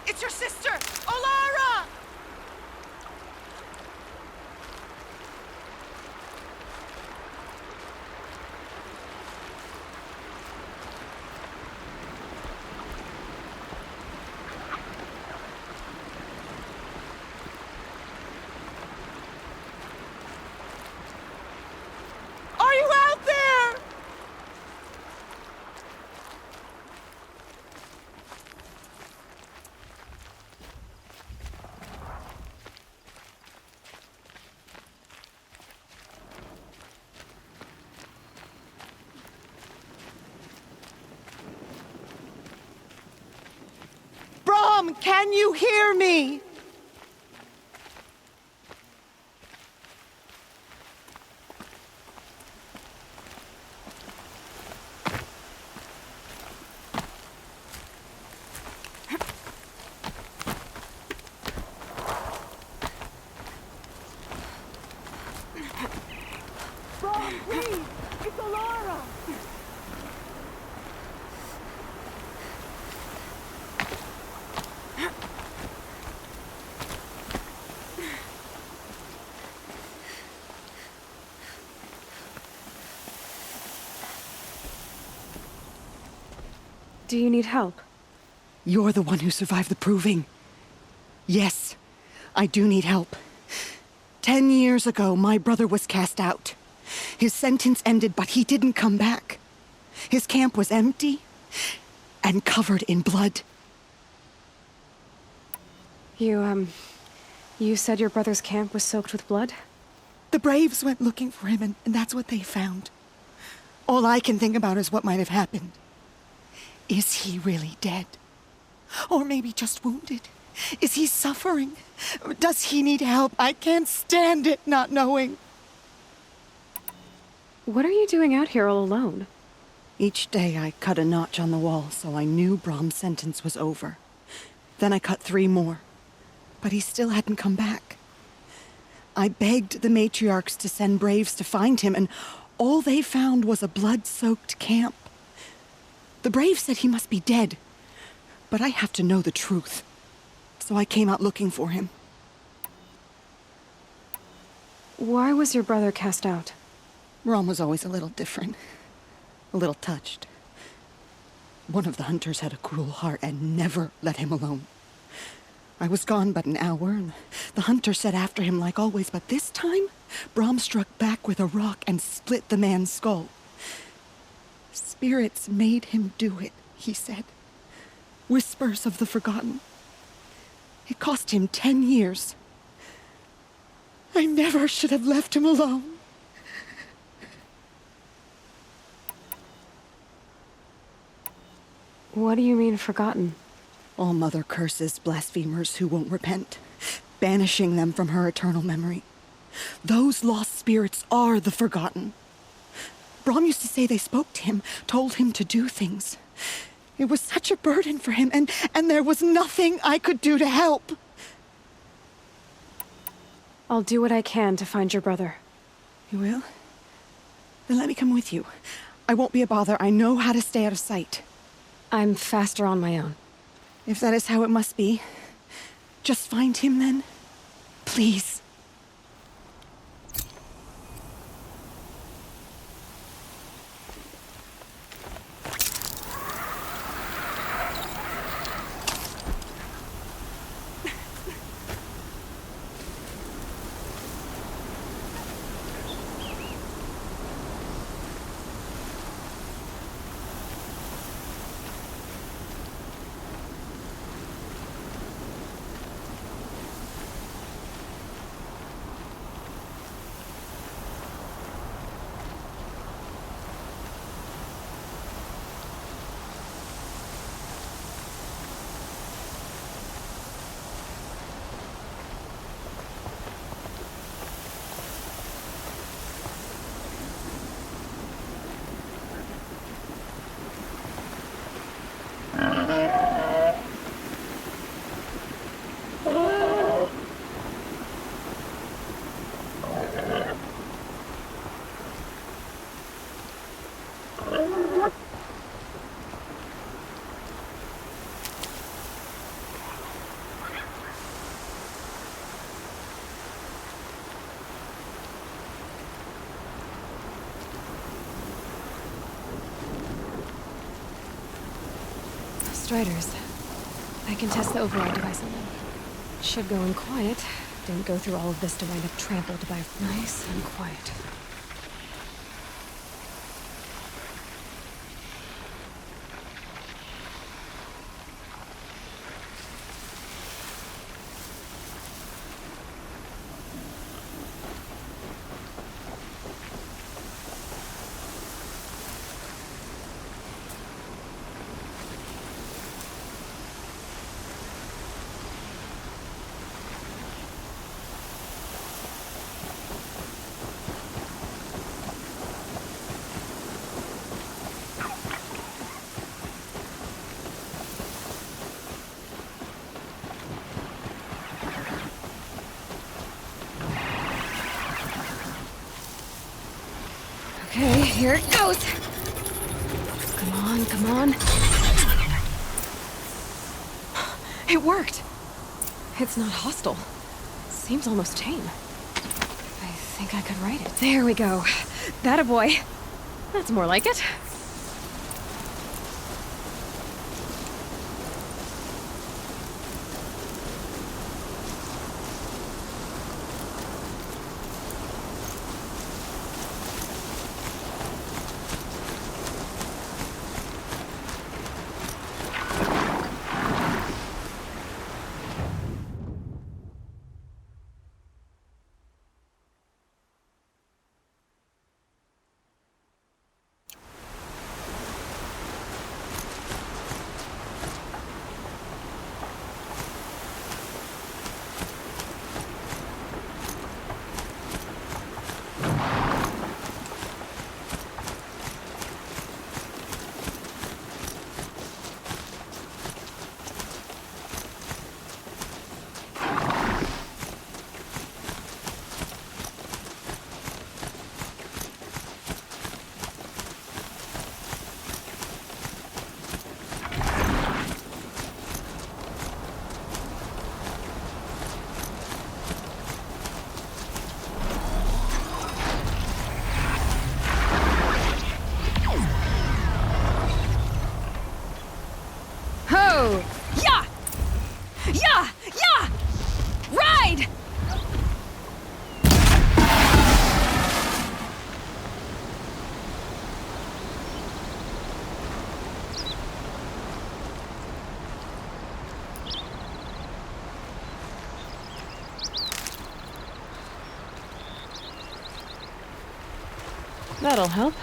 It's your sister, Olara! Are you out there? Brom, can you hear me? Brom, please! It's Olara! Do you need help? You're the one who survived the proving. Yes, I do need help. 10 years ago, my brother was cast out. His sentence ended, but he didn't come back. His camp was empty and covered in blood. You said your brother's camp was soaked with blood? The Braves went looking for him, and that's what they found. All I can think about is what might have happened. Is he really dead? Or maybe just wounded? Is he suffering? Does he need help? I can't stand it not knowing. What are you doing out here all alone? Each day I cut a notch on the wall so I knew Brom's sentence was over. Then I cut 3 more. But he still hadn't come back. I begged the matriarchs to send Braves to find him, and all they found was a blood-soaked camp. The Braves said he must be dead, but I have to know the truth. So I came out looking for him. Why was your brother cast out? Brom was always a little different. A little touched. One of the hunters had a cruel heart and never let him alone. I was gone but an hour, and the hunter set after him like always, but this time, Brom struck back with a rock and split the man's skull. Spirits made him do it, he said. Whispers of the forgotten. It cost him 10 years. I never should have left him alone. What do you mean, forgotten? All Mother curses blasphemers who won't repent, banishing them from her eternal memory. Those lost spirits are the forgotten. Brom used to say they spoke to him, told him to do things. It was such a burden for him, and there was nothing I could do to help. I'll do what I can to find your brother. You will? Then let me come with you. I won't be a bother. I know how to stay out of sight. I'm faster on my own. If that is how it must be, just find him then. Please. Striders. I can test the override device on them. Should go in quiet. Didn't go through all of this to wind up trampled by... Nice and quiet. Okay, here it goes! Come on, come on. It worked! It's not hostile. Seems almost tame. I think I could ride it. There we go. That a boy. That's more like it. Ho! Yeah! Yeah! Yeah! Ride! That'll help.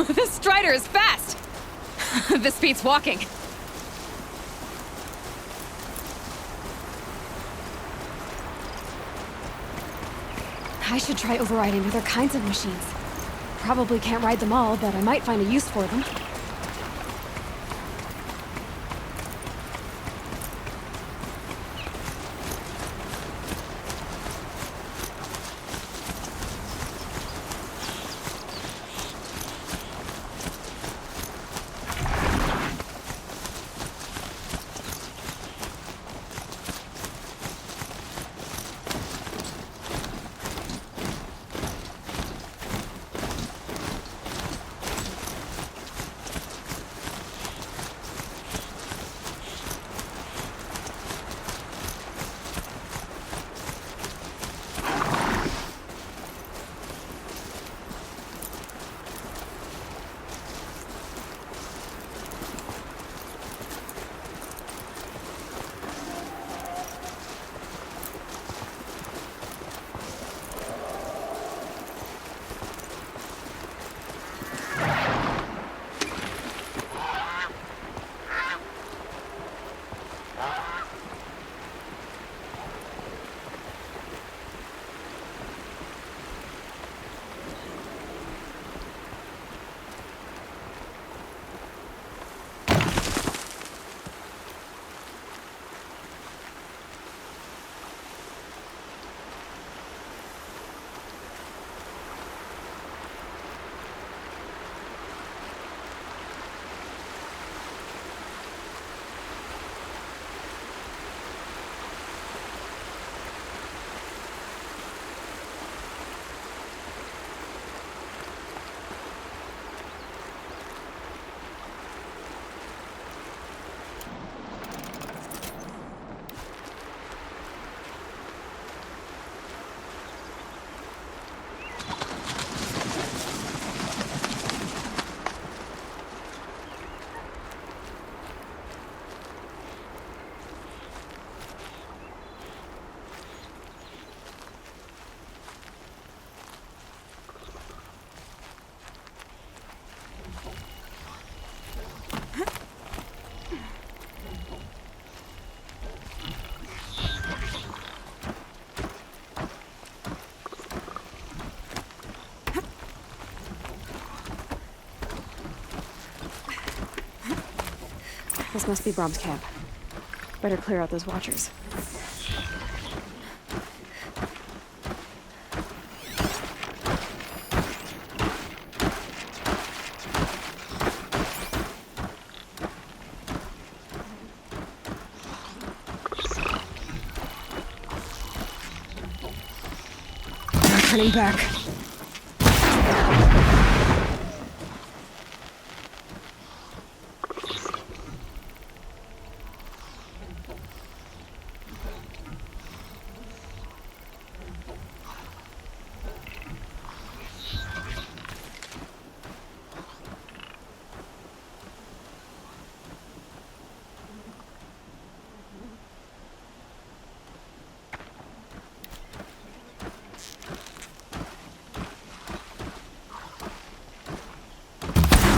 This Strider is fast! This beats walking. I should try overriding other kinds of machines. Probably can't ride them all, but I might find a use for them. This must be Brom's camp. Better clear out those watchers. They're turning back.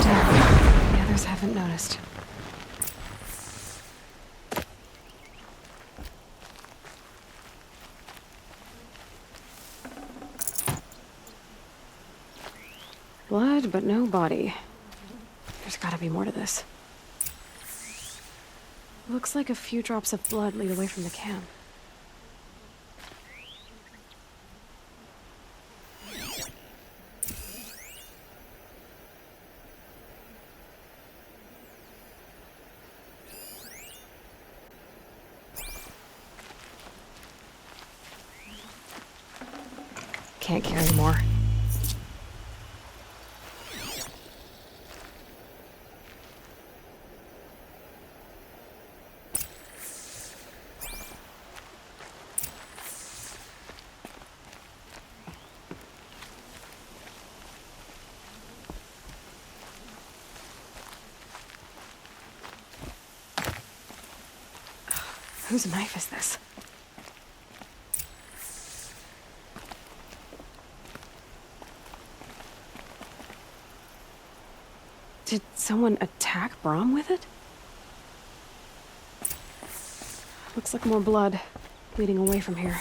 The others haven't noticed. Blood, but no body. There's gotta be more to this. Looks like a few drops of blood lead away from the camp. Can't carry more. Whose knife is this? Did someone attack Brom with it? Looks like more blood leading away from here.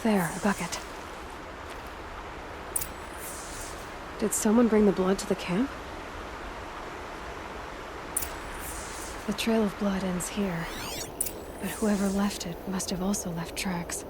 There, a bucket. Did someone bring the blood to the camp? The trail of blood ends here, but whoever left it must have also left tracks.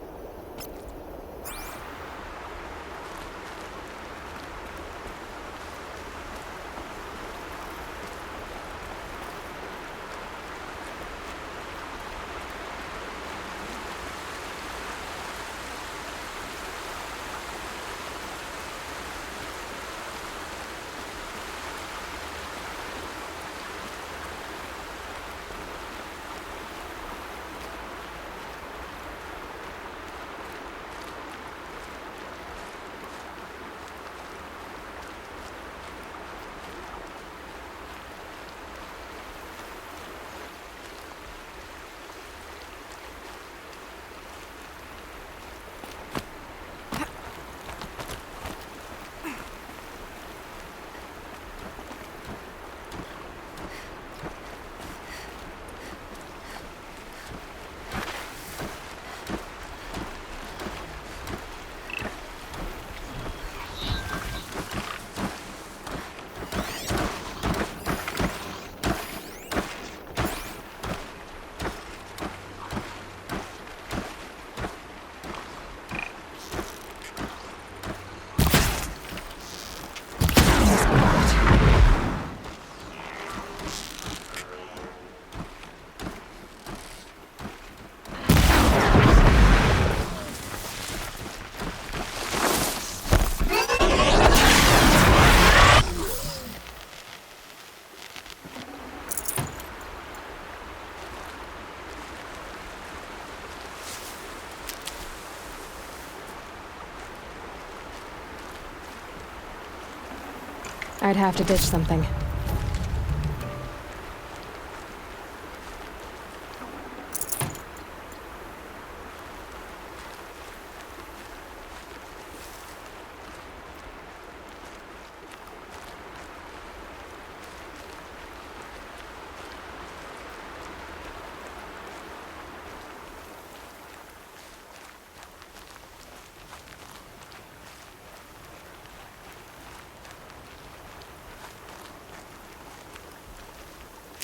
I'd have to ditch something.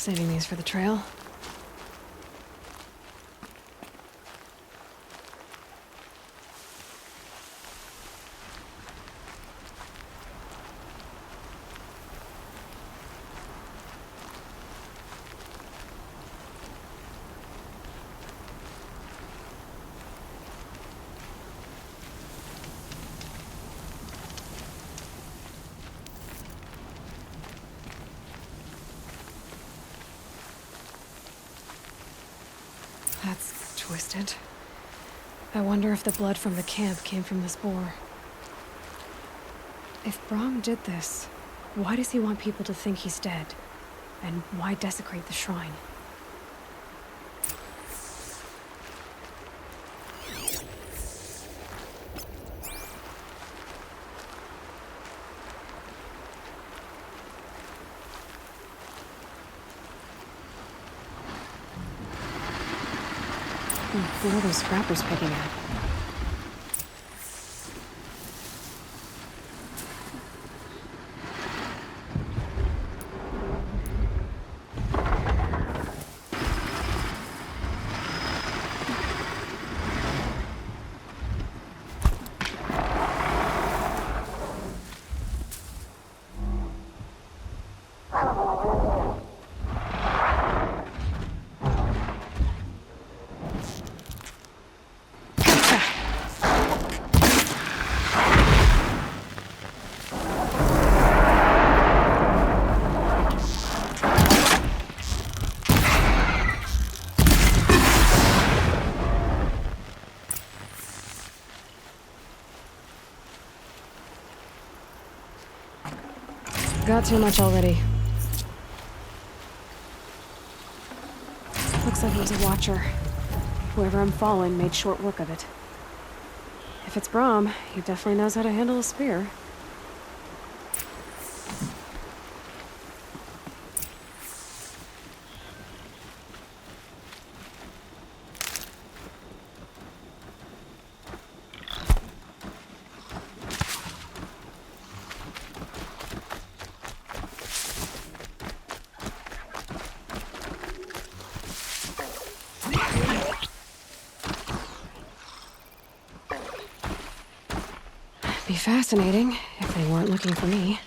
Saving these for the trail. That's twisted. I wonder if the blood from the camp came from this boar. If Brahm did this, why does he want people to think he's dead? And why desecrate the shrine? What are those scrappers picking at? Got too much already. Looks like it was a watcher. Whoever I'm following made short work of it. If it's Brahm, he definitely knows how to handle a spear. Be fascinating if they weren't looking for me.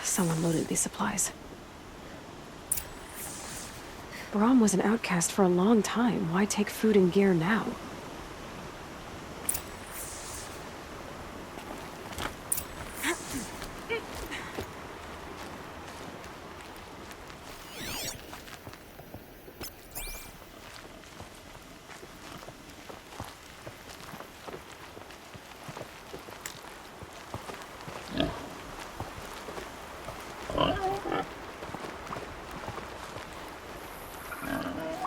Someone loaded these supplies. Brahm was an outcast for a long time. Why take food and gear now?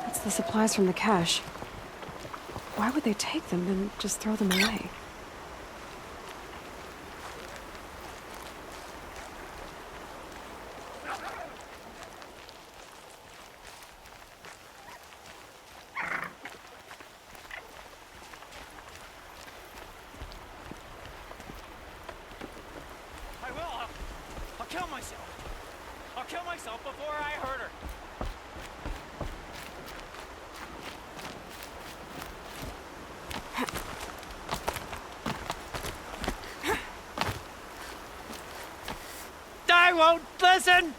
It's the supplies from the cache. Why would they take them and just throw them away? I will. I'll kill myself. I'll kill myself before I hurt her. I won't listen.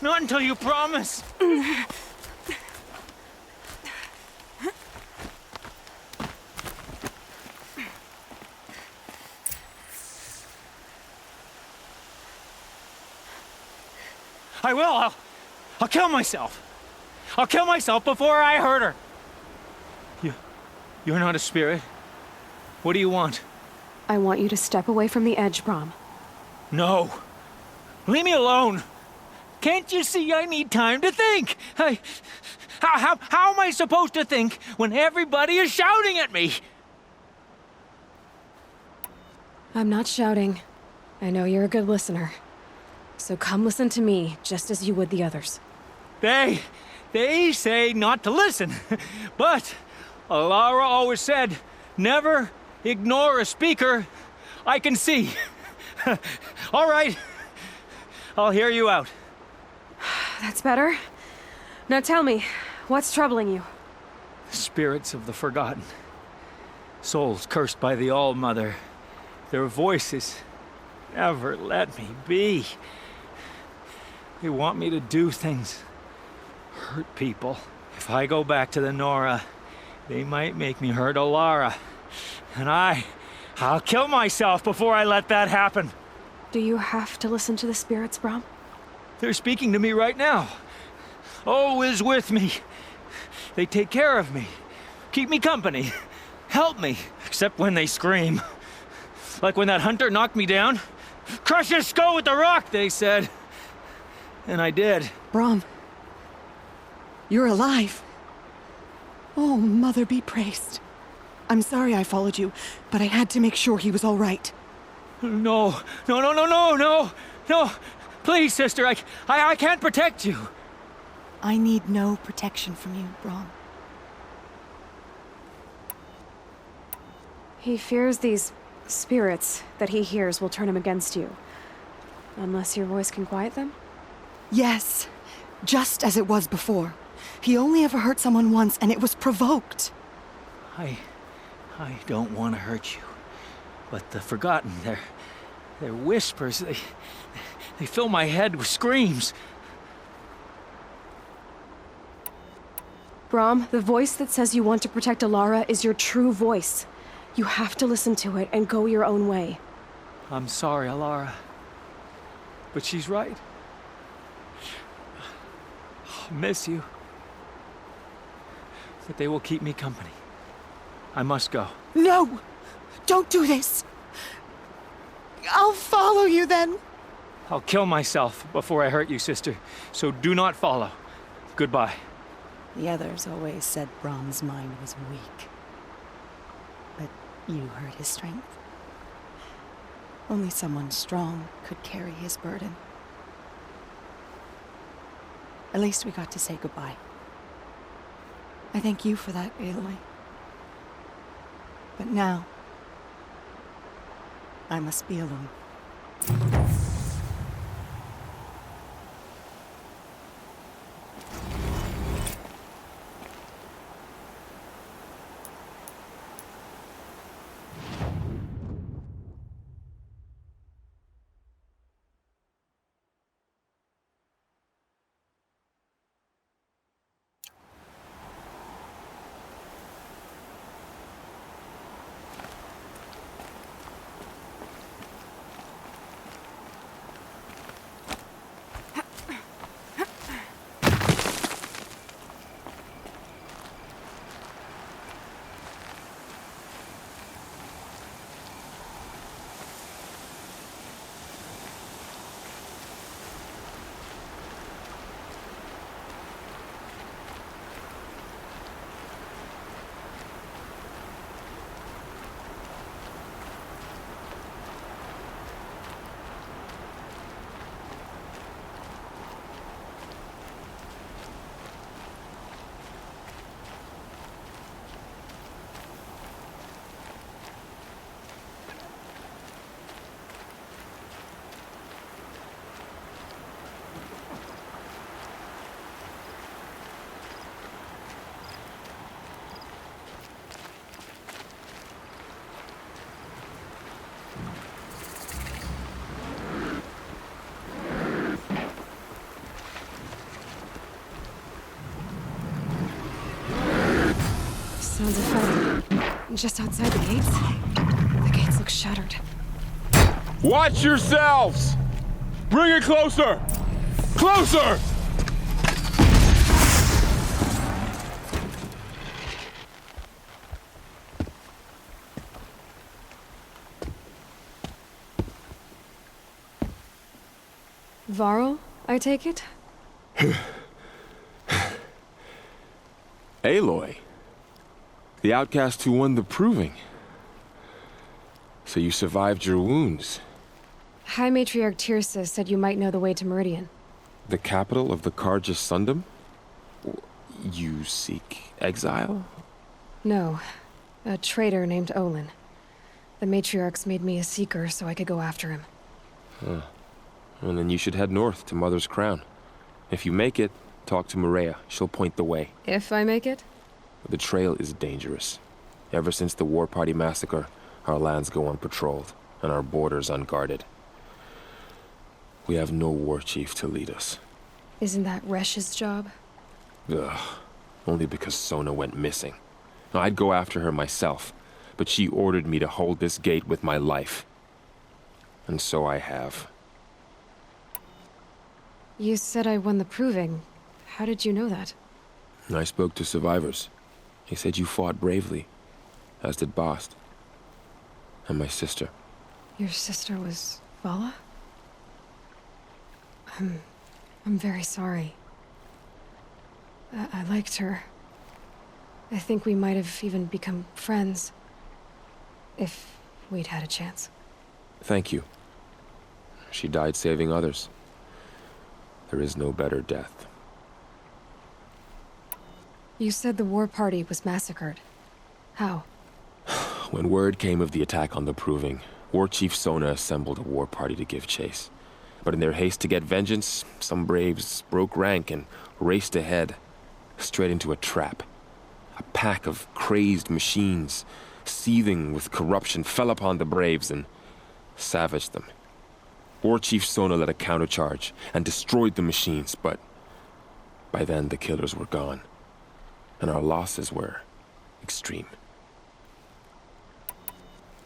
Not until you promise. I will. I'll kill myself. I'll kill myself before I hurt her. You're not a spirit. What do you want? I want you to step away from the edge, Brom. No. Leave me alone. Can't you see I need time to think? How am I supposed to think when everybody is shouting at me? I'm not shouting. I know you're a good listener. So come listen to me, just as you would the others. They say not to listen. But Alara always said, never ignore a speaker I can see. All right. I'll hear you out. That's better. Now tell me, what's troubling you? Spirits of the forgotten. Souls cursed by the All-Mother. Their voices never let me be. They want me to do things, hurt people. If I go back to the Nora, they might make me hurt Alara. And I'll kill myself before I let that happen. Do you have to listen to the spirits, Brom? They're speaking to me right now. O is with me. They take care of me, keep me company, help me, except when they scream. Like when that hunter knocked me down. Crush his skull with the rock, they said. And I did. Brom, you're alive. Oh, Mother be praised. I'm sorry I followed you, but I had to make sure he was all right. No. Please, sister, I can't protect you. I need no protection from you, Brom. He fears these spirits that he hears will turn him against you. Unless your voice can quiet them? Yes, just as it was before. He only ever hurt someone once, and it was provoked. I don't want to hurt you. But the forgotten, their whispers, they fill my head with screams. Brom, the voice that says you want to protect Alara is your true voice. You have to listen to it and go your own way. I'm sorry, Alara. But she's right. I'll miss you. But they will keep me company. I must go. No! Don't do this! I'll follow you then. I'll kill myself before I hurt you, sister. So do not follow. Goodbye. The others always said Brom's mind was weak. But you heard his strength. Only someone strong could carry his burden. At least we got to say goodbye. I thank you for that, Aloy. But now, I must be alone. Sounds of fighting. Just outside the gates. The gates look shattered. Watch yourselves! Bring it closer! Closer! Varl, I take it? Aloy. The outcast who won the proving. So you survived your wounds. High Matriarch Tirsa said you might know the way to Meridian. The capital of the Carja Sundom? You seek exile? No. A traitor named Olin. The Matriarchs made me a seeker so I could go after him. Well, then you should head north to Mother's Crown. If you make it, talk to Maria. She'll point the way. If I make it? The trail is dangerous. Ever since the War Party massacre, our lands go unpatrolled, and our borders unguarded. We have no war chief to lead us. Isn't that Resh's job? Ugh. Only because Sona went missing. Now, I'd go after her myself, but she ordered me to hold this gate with my life. And so I have. You said I won the proving. How did you know that? I spoke to survivors. They said you fought bravely, as did Bast. And my sister. Your sister was Vala? I'm very sorry. I liked her. I think we might have even become friends. If we'd had a chance. Thank you. She died saving others. There is no better death. You said the war party was massacred. How? When word came of the attack on the Proving, War Chief Sona assembled a war party to give chase. But in their haste to get vengeance, some braves broke rank and raced ahead, straight into a trap. A pack of crazed machines, seething with corruption, fell upon the braves and savaged them. War Chief Sona led a countercharge and destroyed the machines, but by then the killers were gone, and our losses were extreme.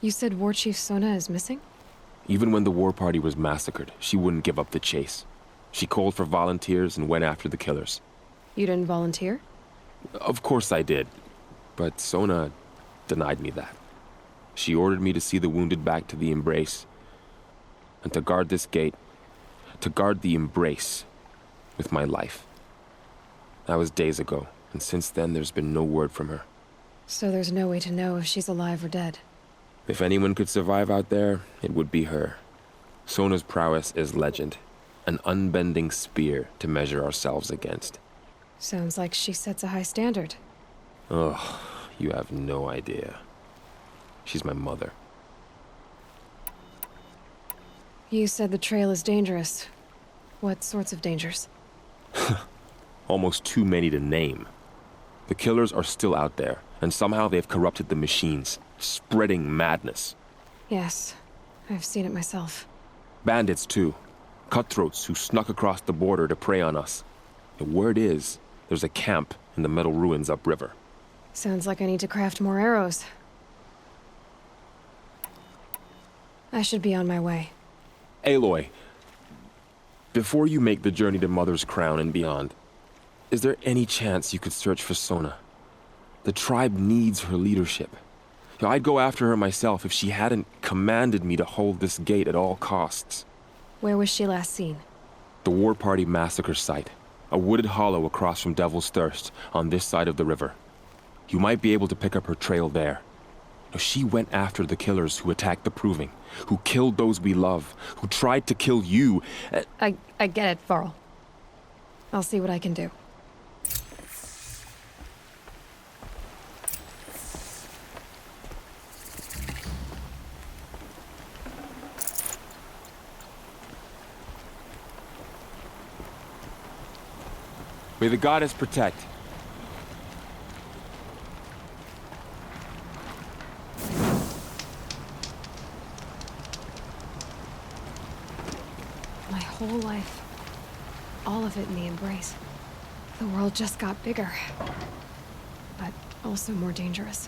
You said War Chief Sona is missing? Even when the war party was massacred, she wouldn't give up the chase. She called for volunteers and went after the killers. You didn't volunteer? Of course I did, but Sona denied me that. She ordered me to see the wounded back to the Embrace, and to guard this gate, to guard the Embrace with my life. That was days ago, and since then there's been no word from her. So there's no way to know if she's alive or dead. If anyone could survive out there, it would be her. Sona's prowess is legend, an unbending spear to measure ourselves against. Sounds like she sets a high standard. Ugh, you have no idea. She's my mother. You said the trail is dangerous. What sorts of dangers? Almost too many to name. The killers are still out there, and somehow they've corrupted the machines, spreading madness. Yes, I've seen it myself. Bandits, too. Cutthroats who snuck across the border to prey on us. The word is, there's a camp in the metal ruins upriver. Sounds like I need to craft more arrows. I should be on my way. Aloy, before you make the journey to Mother's Crown and beyond, is there any chance you could search for Sona? The tribe needs her leadership. I'd go after her myself if she hadn't commanded me to hold this gate at all costs. Where was she last seen? The War Party massacre site. A wooded hollow across from Devil's Thirst, on this side of the river. You might be able to pick up her trail there. She went after the killers who attacked the Proving, who killed those we love, who tried to kill you. I get it, Varl. I'll see what I can do. May the goddess protect. My whole life. All of it in the Embrace. The world just got bigger. But also more dangerous.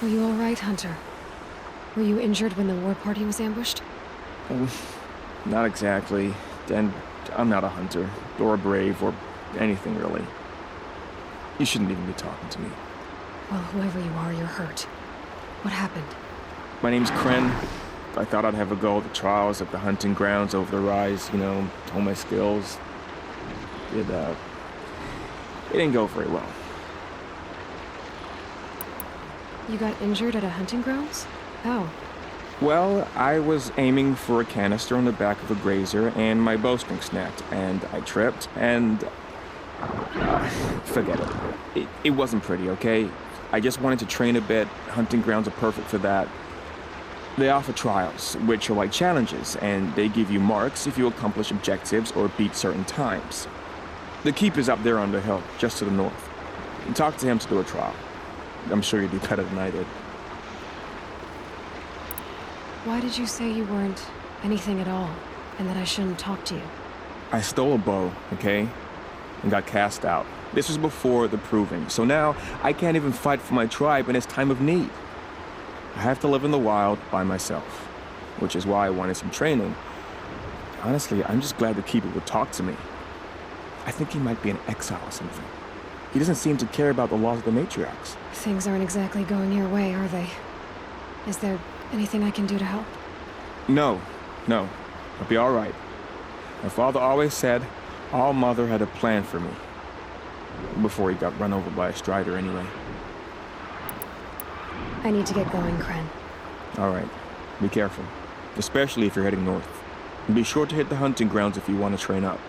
Are you all right, Hunter? Were you injured when the war party was ambushed? Not exactly. And I'm not a hunter, or a brave, or anything really. You shouldn't even be talking to me. Well, whoever you are, you're hurt. What happened? My name's Kren. I thought I'd have a go at the trials at the hunting grounds over the rise, hone my skills. It didn't go very well. You got injured at a hunting grounds? How? Well, I was aiming for a canister on the back of a grazer, and my bowstring snapped, and I tripped, and... forget it. It wasn't pretty, okay? I just wanted to train a bit. Hunting grounds are perfect for that. They offer trials, which are like challenges, and they give you marks if you accomplish objectives or beat certain times. The keep is up there on the hill, just to the north. Talk to him to do a trial. I'm sure you'd do better than I did. Why did you say you weren't anything at all, and that I shouldn't talk to you? I stole a bow, okay? And got cast out. This was before the proving, so now I can't even fight for my tribe in its time of need. I have to live in the wild by myself, which is why I wanted some training. Honestly, I'm just glad the keeper would talk to me. I think he might be in exile or something. He doesn't seem to care about the laws of the matriarchs. Things aren't exactly going your way, are they? Is there anything I can do to help? No. I'll be all right. My father always said All Mother had a plan for me. Before he got run over by a strider anyway. I need to get going, Kren. All right. Be careful. Especially if you're heading north. And be sure to hit the hunting grounds if you want to train up.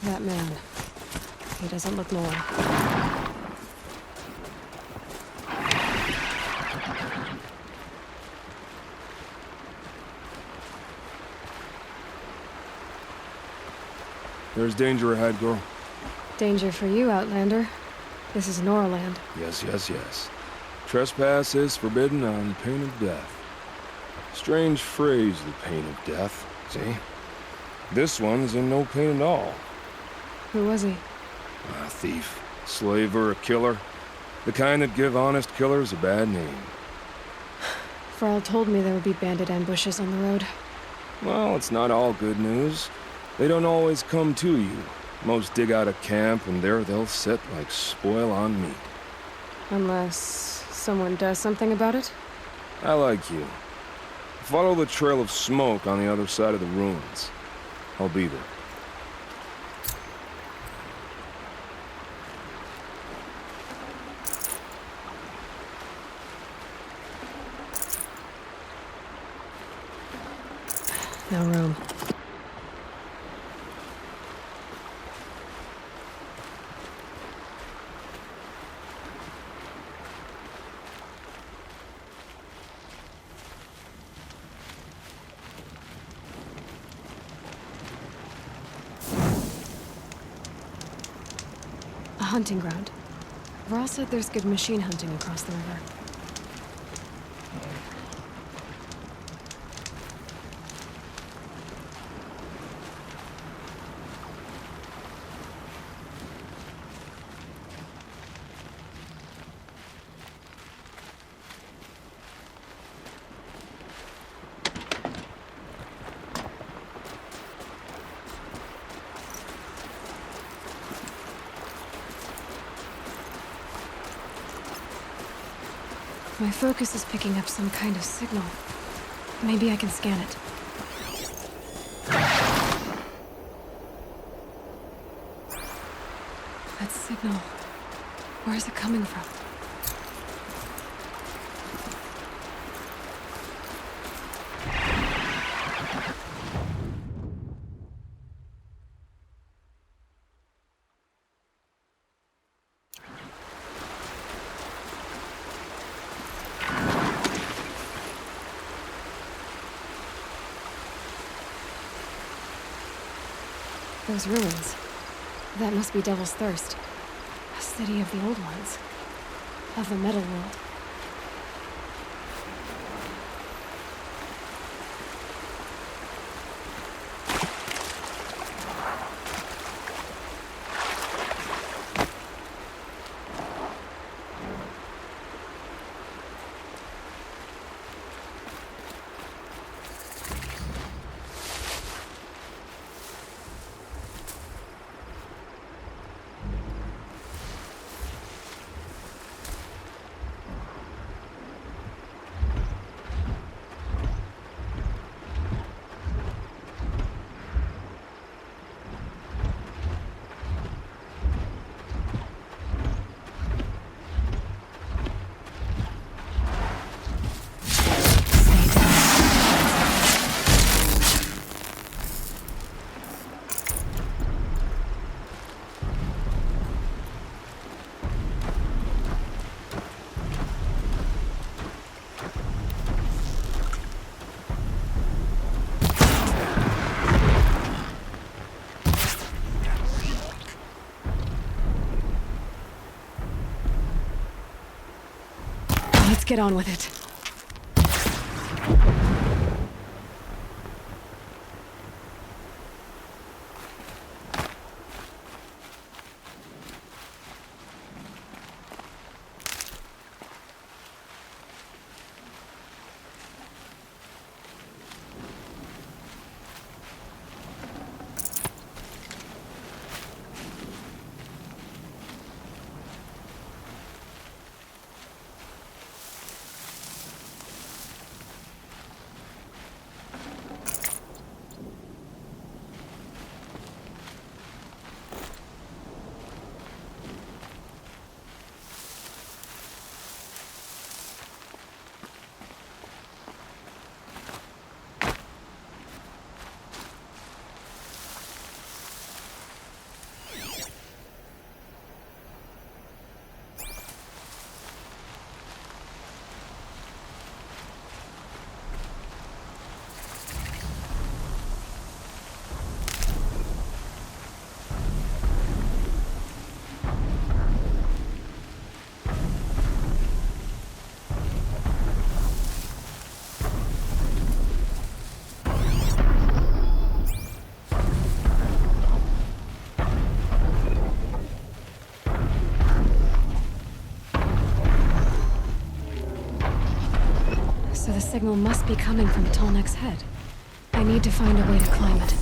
That man. He doesn't look loyal. There's danger ahead, girl. Danger for you, Outlander. This is Norland. Yes. Trespass is forbidden on pain of death. Strange phrase, the pain of death, see? This one's in no pain at all. Who was he? A thief, slaver, a killer. The kind that give honest killers a bad name. Frall told me there would be bandit ambushes on the road. Well, it's not all good news. They don't always come to you. Most dig out a camp, and there they'll sit like spoil on meat. Unless someone does something about it? I like you. Follow the trail of smoke on the other side of the ruins. I'll be there. No room. hunting ground. Varl said there's good machine hunting across the river. My focus is picking up some kind of signal. Maybe I can scan it. That signal... where is it coming from? Those ruins. That must be Devil's Thirst. A city of the old ones. Of the metal world. Let's get on with it. So the signal must be coming from Tallneck's head. I need to find a way to climb it.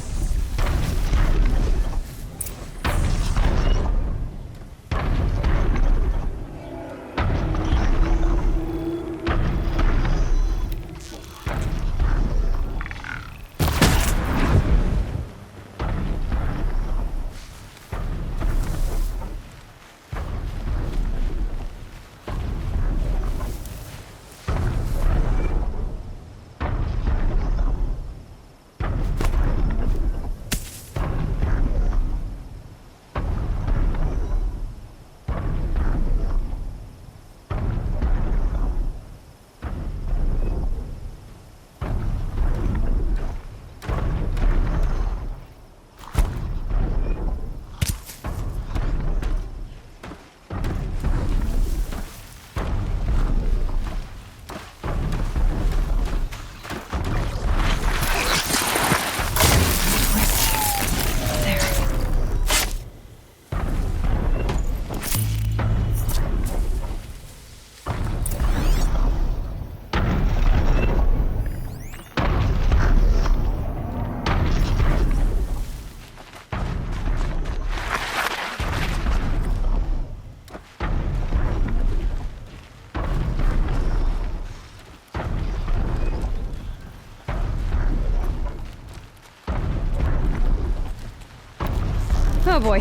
Oh boy. I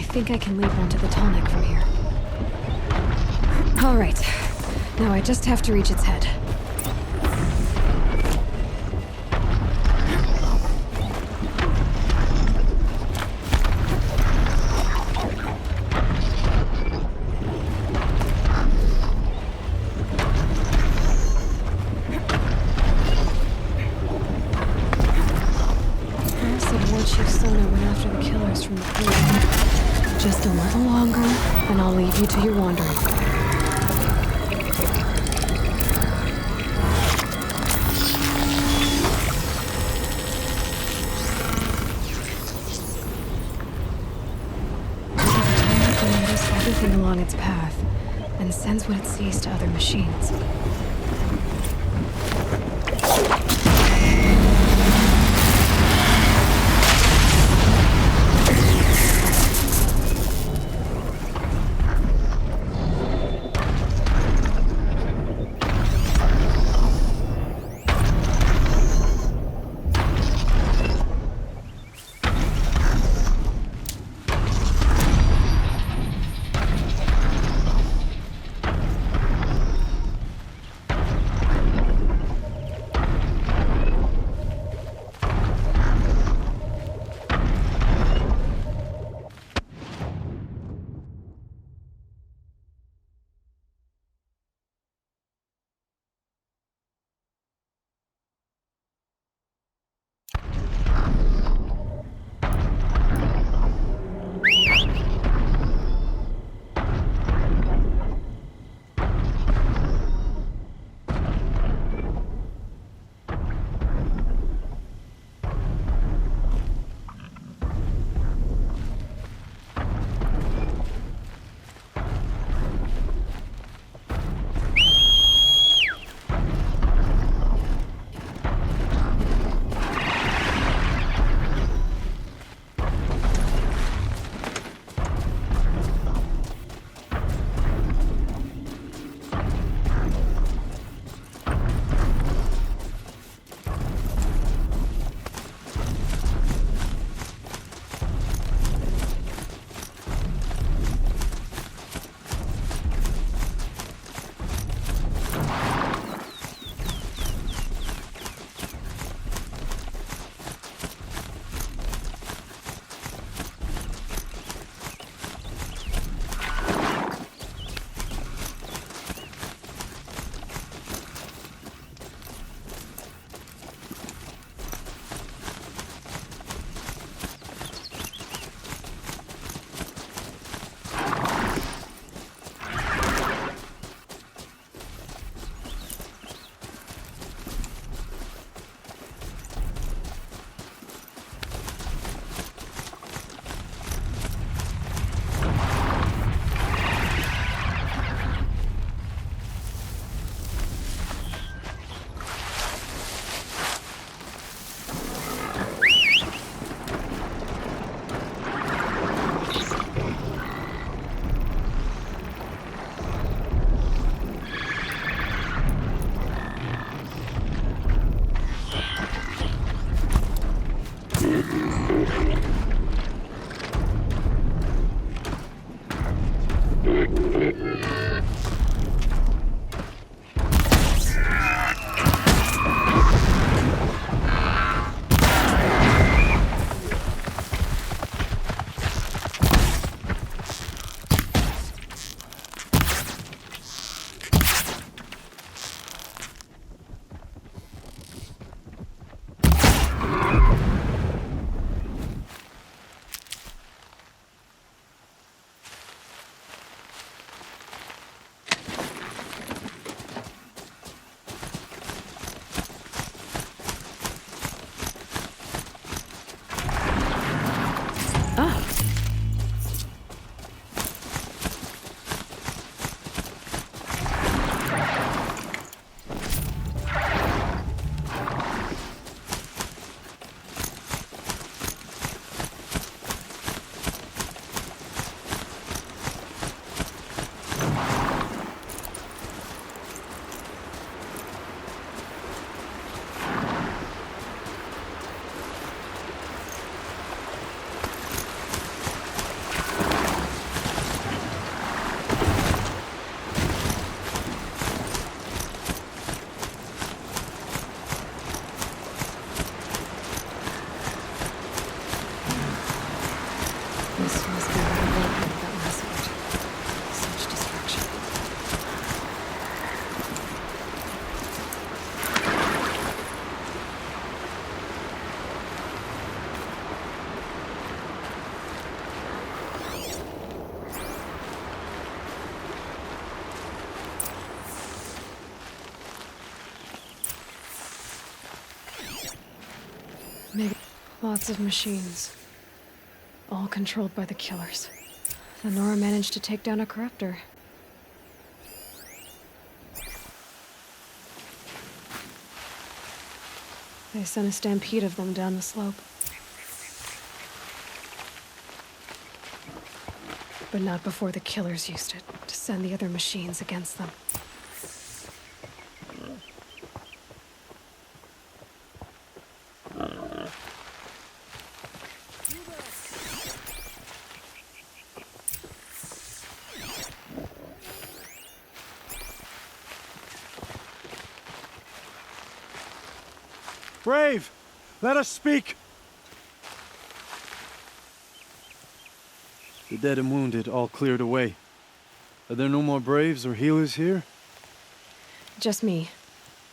think I can leap onto the tall neck from here. All right. Now I just have to reach its head. Chief Sona went after the killers from the pool. Just a little longer, and I'll leave you to your wandering. It notices everything along its path, and sends what it sees to other machines. Lots of machines. All controlled by the killers. The Nora managed to take down a corruptor. They sent a stampede of them down the slope. But not before the killers used it to send the other machines against them. Brave, let us speak. The dead and wounded all cleared away. Are there no more braves or healers here? Just me.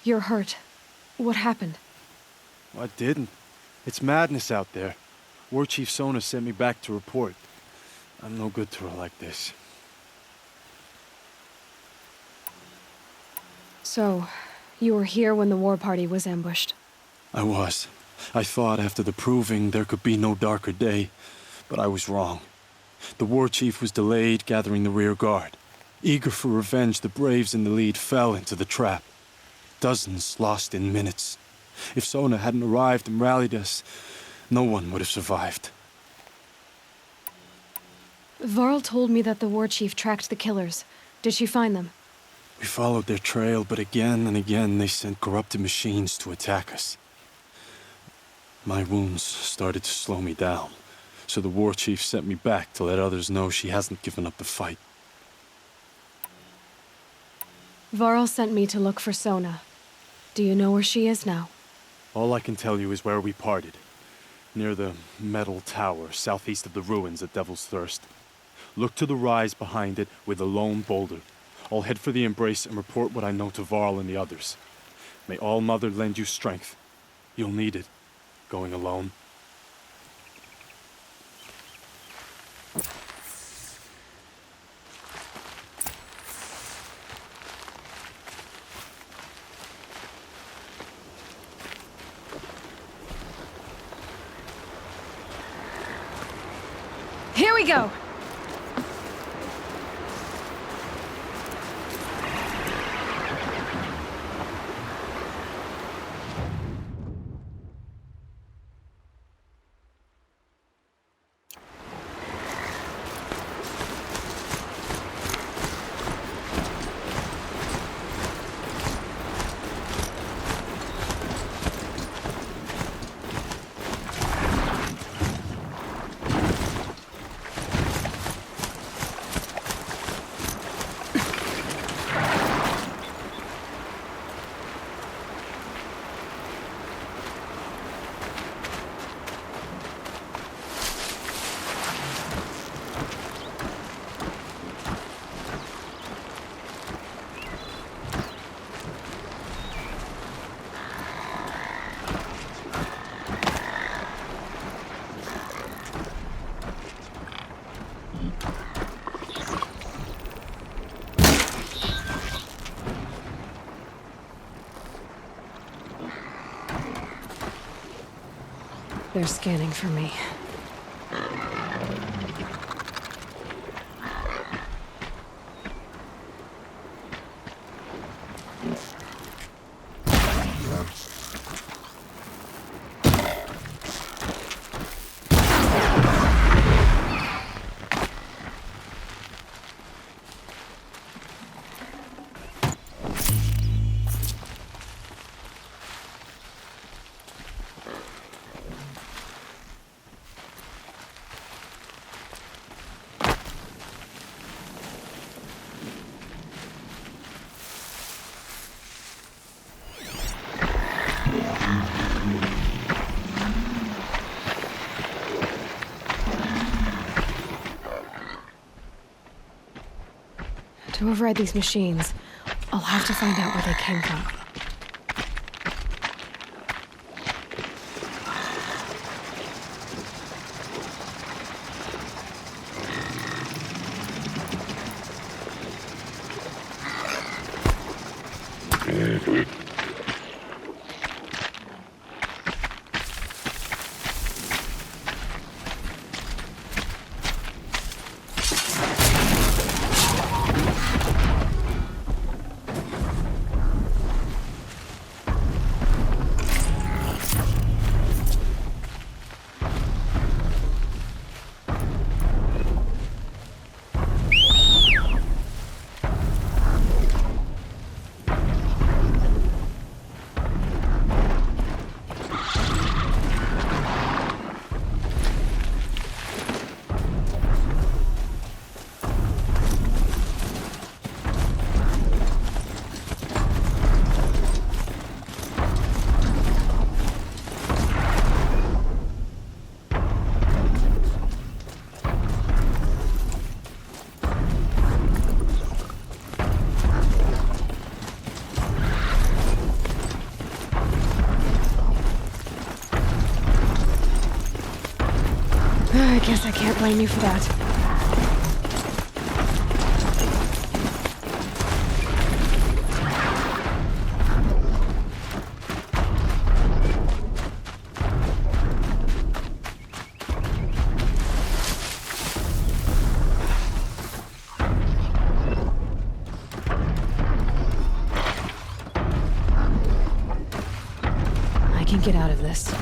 You're hurt. What happened? I didn't. It's madness out there. War Chief Sona sent me back to report. I'm no good to her like this. So, you were here when the war party was ambushed? I was. I thought after the proving there could be no darker day, but I was wrong. The war chief was delayed gathering the rear guard. Eager for revenge, the braves in the lead fell into the trap. Dozens lost in minutes. If Sona hadn't arrived and rallied us, no one would have survived. Varl told me that the war chief tracked the killers. Did she find them? We followed their trail, but again and again they sent corrupted machines to attack us. My wounds started to slow me down, so the war chief sent me back to let others know she hasn't given up the fight. Varl sent me to look for Sona. Do you know where she is now? All I can tell you is where we parted. Near the metal tower, southeast of the ruins at Devil's Thirst. Look to the rise behind it with a lone boulder. I'll head for the embrace and report what I know to Varl and the others. May All Mother lend you strength. You'll need it, going alone. Here we go! They're scanning for me. To override these machines, I'll have to find out where they came from. I guess I can't blame you for that. I can get out of this.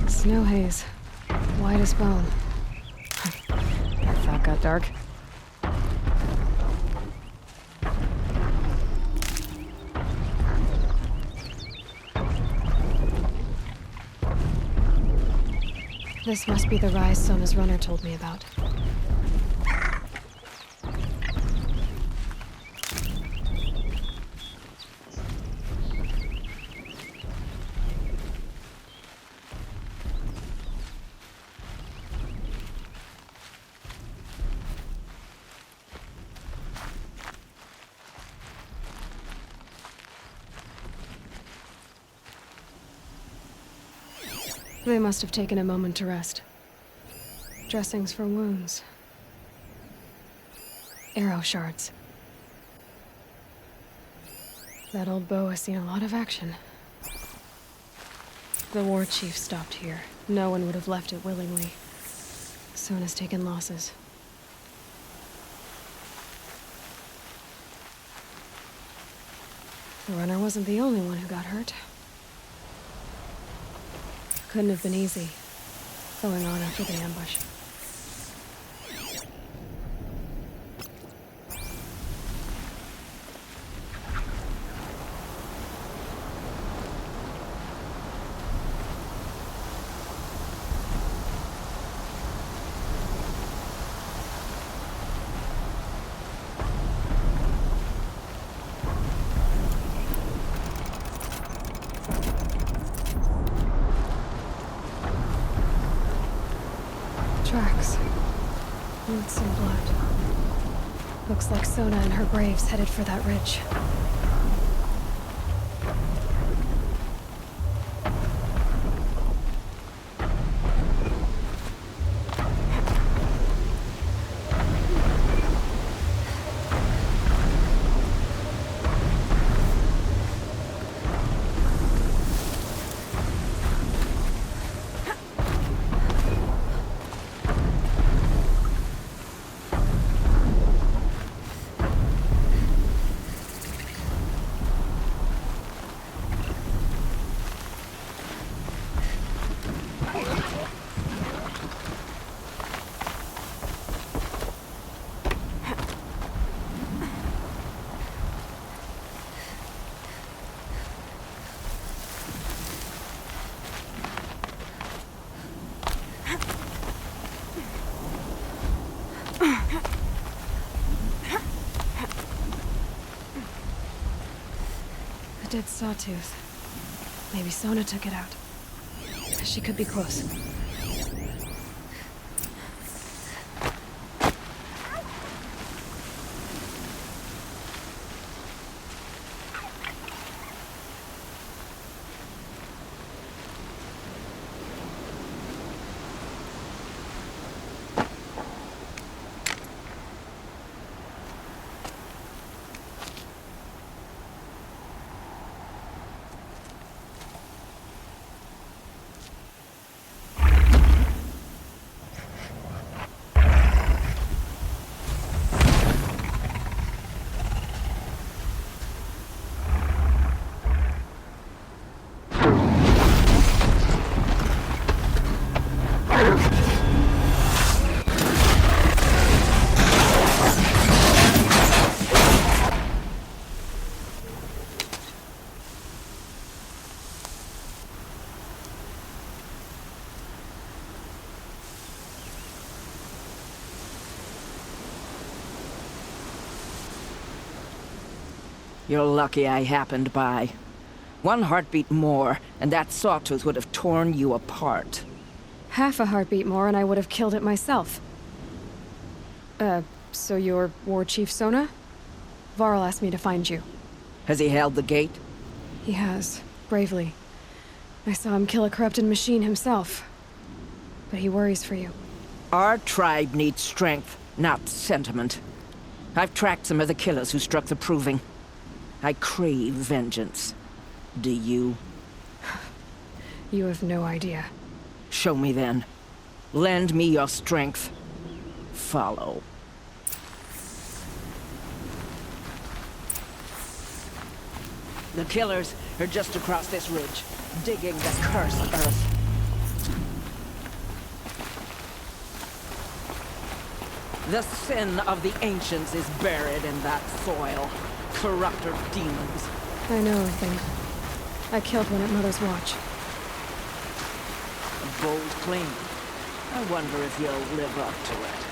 Snow haze. White as bone. That thought got dark. This must be the rise Sona's runner told me about. They must have taken a moment to rest. Dressings for wounds. Arrow shards. That old bow has seen a lot of action. The war chief stopped here. No one would have left it willingly. Sona's taken losses. The runner wasn't the only one who got hurt. Couldn't have been easy, going on after the ambush. Tracks. Roots and blood. Looks like Sona and her braves headed for that ridge. A dead sawtooth. Maybe Sona took it out. She could be close. You're lucky I happened by. One heartbeat more, and that sawtooth would have torn you apart. Half a heartbeat more and I would have killed it myself. So you're War Chief Sona? Varl asked me to find you. Has he held the gate? He has, bravely. I saw him kill a corrupted machine himself. But he worries for you. Our tribe needs strength, not sentiment. I've tracked some of the killers who struck the Proving. I crave vengeance. Do you? You have no idea. Show me then. Lend me your strength. Follow. The killers are just across this ridge, digging the cursed earth. The sin of the ancients is buried in that soil. Corrupter demons. I know a thing. I killed one at Mother's Watch. A bold claim. I wonder if you'll live up to it.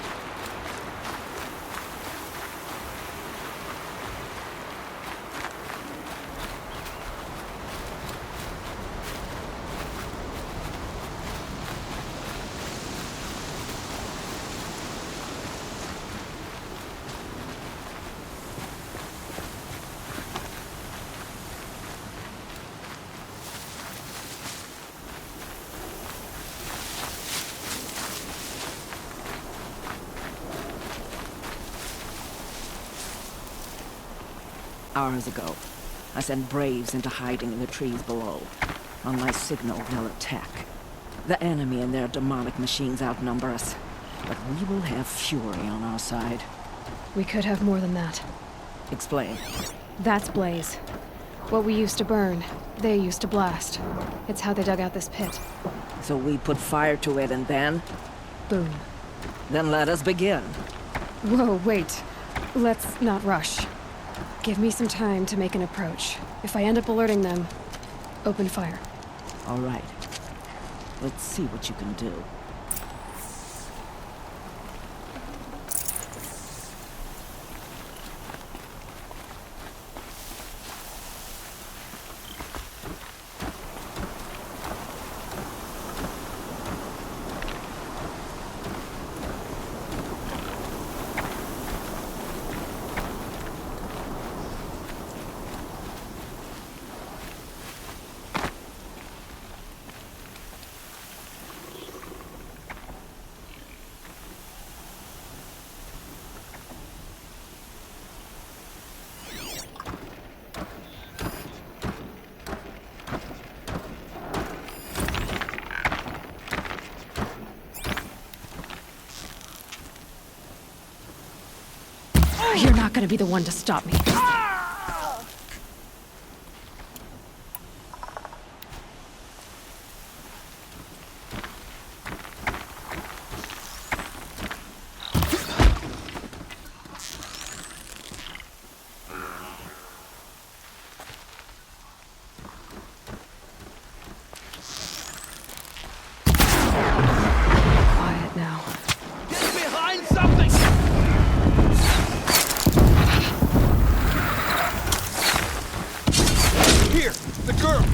Hours ago, I sent Braves into hiding in the trees below. On my signal, they'll attack. The enemy and their demonic machines outnumber us, but we will have fury on our side. We could have more than that. Explain. That's Blaze. What we used to burn, they used to blast. It's how they dug out this pit. So we put fire to it and then? Boom. Then let us begin. Whoa, wait. Let's not rush. Give me some time to make an approach. If I end up alerting them, open fire. All right. Let's see what you can do. You're not gonna be the one to stop me. Quiet now. Get behind something! Here, the girl!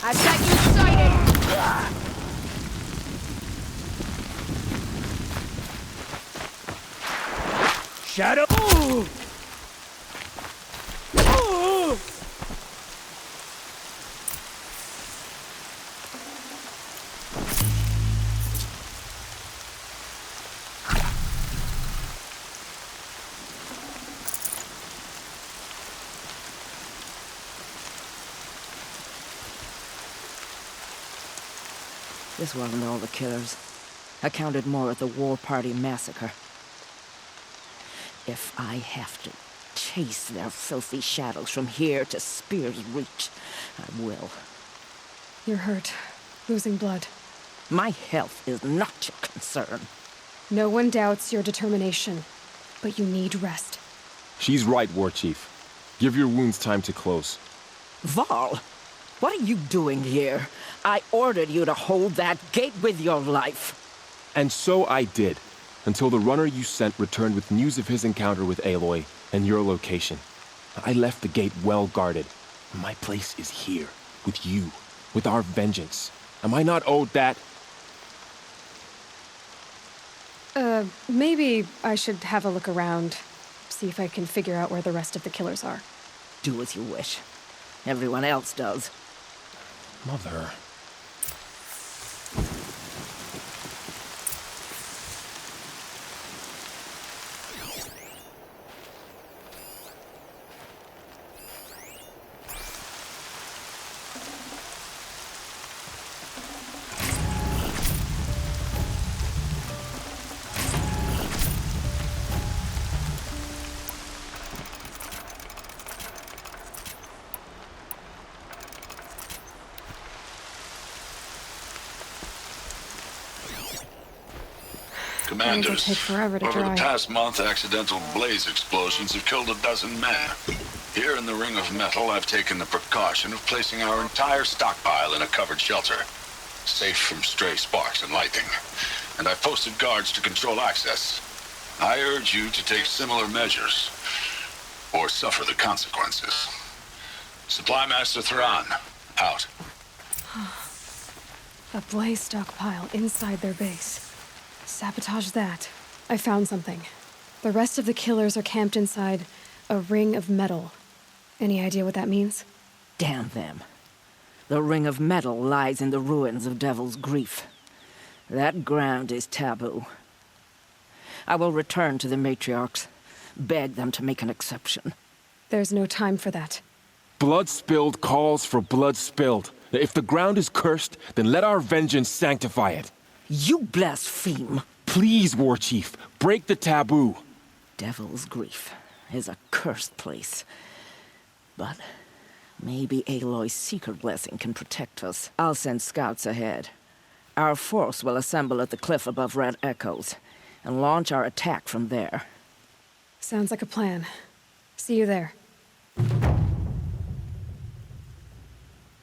I've got you sighted! shadow. This wasn't all the killers. I counted more at the War Party massacre. If I have to chase their filthy shadows from here to Spear's Reach, I will. You're hurt, losing blood. My health is not your concern. No one doubts your determination, but you need rest. She's right, War Chief. Give your wounds time to close. Varl, what are you doing here? I ordered you to hold that gate with your life. And so I did, until the runner you sent returned with news of his encounter with Aloy and your location. I left the gate well guarded. My place is here, with you, with our vengeance. Am I not owed that? Maybe I should have a look around, see if I can figure out where the rest of the killers are. Do as you wish. Everyone else does. Mother. Commanders, take forever to over dry. the past month, accidental blaze explosions have killed 12 men. Here in the Ring of Metal, I've taken the precaution of placing our entire stockpile in a covered shelter, safe from stray sparks and lightning. And I've posted guards to control access. I urge you to take similar measures, or suffer the consequences. Supply Master Thran, out. A blaze stockpile inside their base. Sabotage that. I found something. The rest of the killers are camped inside a ring of metal. Any idea what that means? Damn them. The Ring of Metal lies in the ruins of Devil's Grief. That ground is taboo. I will return to the matriarchs, beg them to make an exception. There's no time for that. Blood spilled calls for blood spilled. If the ground is cursed, then let our vengeance sanctify it. You blaspheme! Please, War Chief, break the taboo. Devil's Grief is a cursed place. But maybe Aloy's secret blessing can protect us. I'll send scouts ahead. Our force will assemble at the cliff above Red Echoes and launch our attack from there. Sounds like a plan. See you there.